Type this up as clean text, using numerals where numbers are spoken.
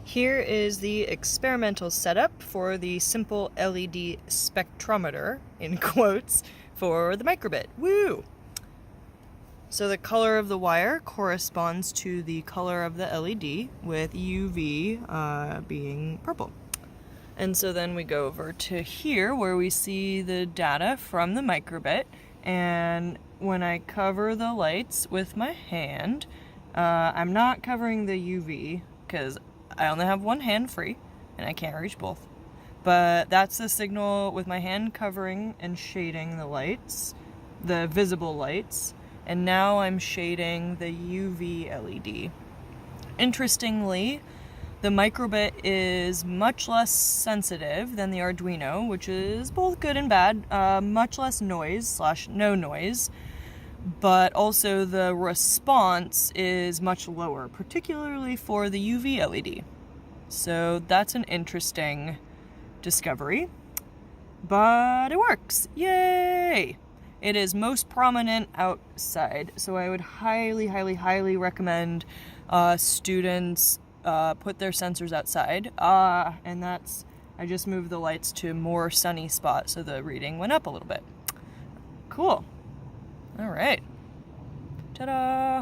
Here is the experimental setup for the simple LED spectrometer, in quotes, for the microbit. Woo! So the color of the wire corresponds to the color of the LED, with UV being purple. And so then we go over to here where we see the data from the microbit, and when I cover the lights with my hand, I'm not covering the UV because I only have one hand free and I can't reach both. But that's the signal with my hand covering and shading the lights, the visible lights, and now I'm shading the UV LED. Interestingly, the microbit is much less sensitive than the Arduino, which is both good and bad. Much less noise / no noise, but also the response is much lower, particularly for the UV LED. So that's an interesting discovery, but it works. Yay! It is most prominent outside, so I would highly recommend students put their sensors outside, and that's, I just moved the lights to a more sunny spot so the reading went up a little bit. Cool. All right. Ta-da!